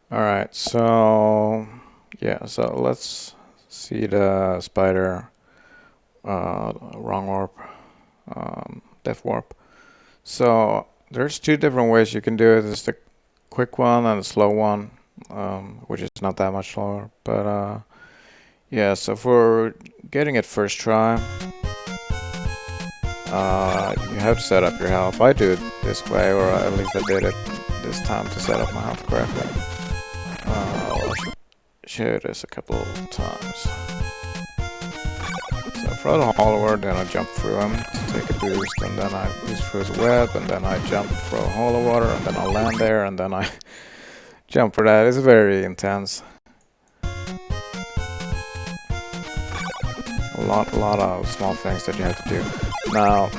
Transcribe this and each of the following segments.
All right, so yeah, so let's see the spider wrong warp, depth warp. So there's two different ways you can do it. There's the quick one and the slow one, which is not that much slower. But yeah, so for getting it first try, you have to set up your health. I do it this way, or at least I did it this time to set up my health correctly. I'll show you this a couple of times. So throw the hollower, then I jump through him to take a boost, and then I boost through his web, and then I jump through a hollow water, and then I land there, and then I jump for that. It's very intense. A lot of small things that you have to do. Now,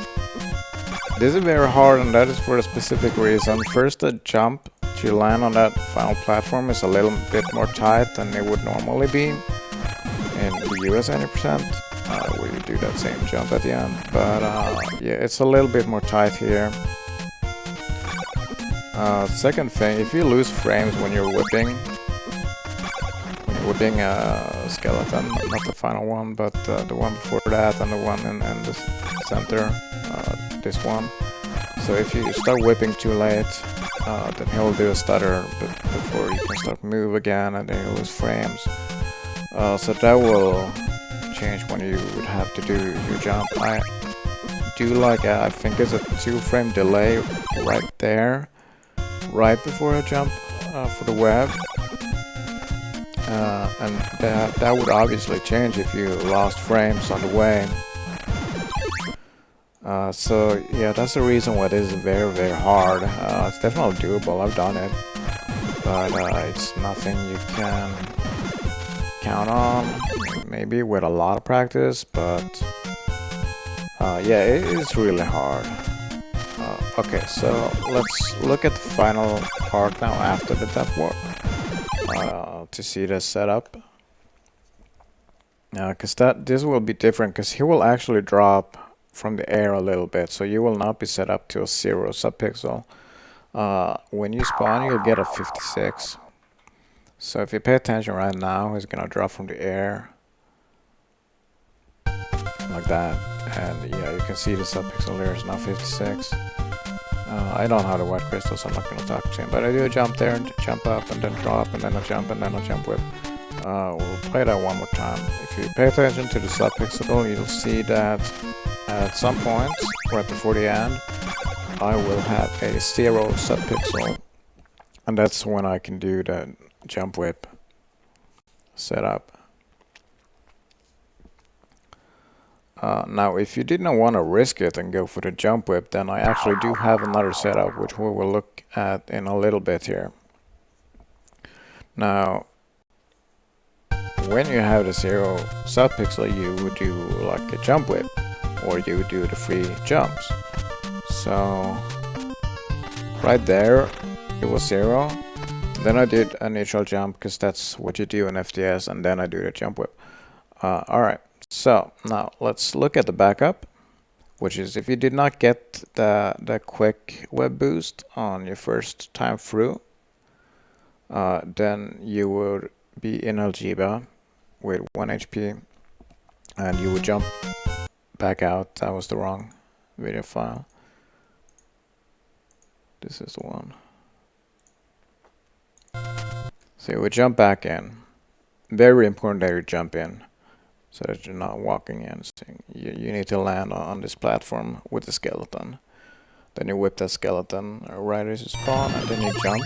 this is very hard, and that is for a specific reason. First, the jump to land on that final platform is a little bit more tight than it would normally be in the US 90%, where you do that same jump at the end. But yeah, it's a little bit more tight here. Second thing, if you lose frames when you're whipping a skeleton, not the final one, but the one before that and the one in the center, this one. So if you start whipping too late, then he'll do a stutter before you can start move again, and then you'll lose frames. So that will change when you would have to do your jump. I do like I think it's a 2-frame delay right there, right before I jump for the web. And that would obviously change if you lost frames on the way. So yeah, that's the reason why this is very hard. It's definitely doable, I've done it, but it's nothing you can count on, maybe with a lot of practice, but yeah, it is really hard. Okay, so let's look at the final part now after the depth warp. To see the setup, because this will be different, because he will actually drop from the air a little bit, so you will not be set up to a 0 subpixel. When you spawn, you'll get a 56. So if you pay attention right now, he's gonna drop from the air like that, and yeah, you can see the subpixel there is now 56. I don't have the white crystals, so I'm not going to talk to him, but I do a jump there, and jump up, and then drop, and then a jump, and then a jump whip. We'll play that one more time. If you pay attention to the subpixel, you'll see that at some point, right before the end, I will have a 0 subpixel, and that's when I can do the jump whip setup. Now, if you didn't want to risk it and go for the jump whip, then I actually do have another setup, which we will look at in a little bit here. Now, when you have the 0 subpixel, you would do like a jump whip, or you would do the free jumps. So, right there, it was 0. Then I did a neutral jump, because that's what you do in FTS, and then I do the jump whip. Alright. So now let's look at the backup, which is if you did not get the quick web boost on your first time through, then you would be in Algeba with 1 HP, and you would jump back out. That was the wrong video file. This is the one. So you would jump back in. Very important that you jump in, so that you're not walking in. So you need to land on this platform with the skeleton. Then you whip that skeleton right as you spawn, and then you jump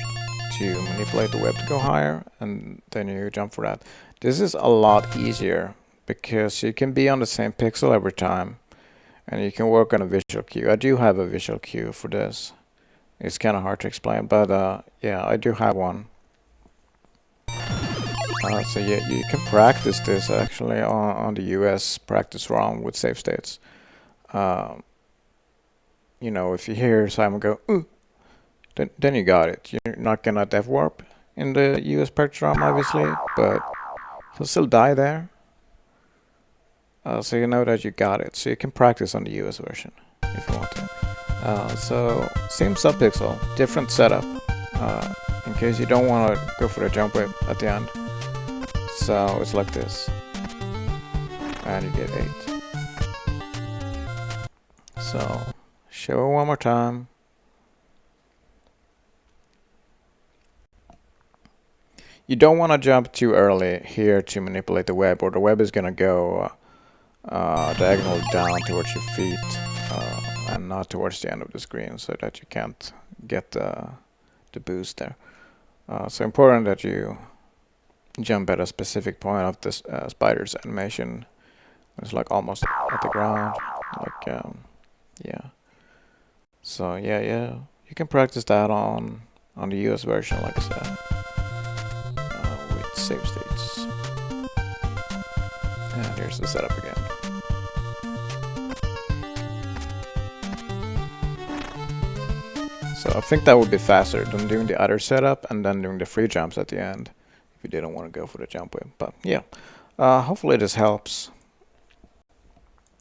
to manipulate the web to go higher, and then you jump for that. This is a lot easier, because you can be on the same pixel every time, and you can work on a visual cue. I do have a visual cue for this. It's kind of hard to explain, but yeah, I do have one. So yeah, you can practice this actually on the US practice ROM with save states. You know, if you hear Simon go, ooh, then you got it. You're not gonna depth warp in the US practice ROM, obviously, but he'll still die there. So you know that you got it. So you can practice on the US version if you want to. So same subpixel, different setup. in case you don't want to go for the jump whip at the end. So it's like this, and you get 8. So show it one more time. You don't want to jump too early here to manipulate the web, or the web is going to go diagonally down towards your feet and not towards the end of the screen, so that you can't get the boost there. So important that you jump at a specific point of this spider's animation. It's like almost at the ground, like yeah. So yeah, you can practice that on the US version, like I said, with save states. And here's the setup again. So I think that would be faster than doing the other setup and then doing the free jumps at the end if you didn't want to go for the jump whip. But yeah, hopefully this helps.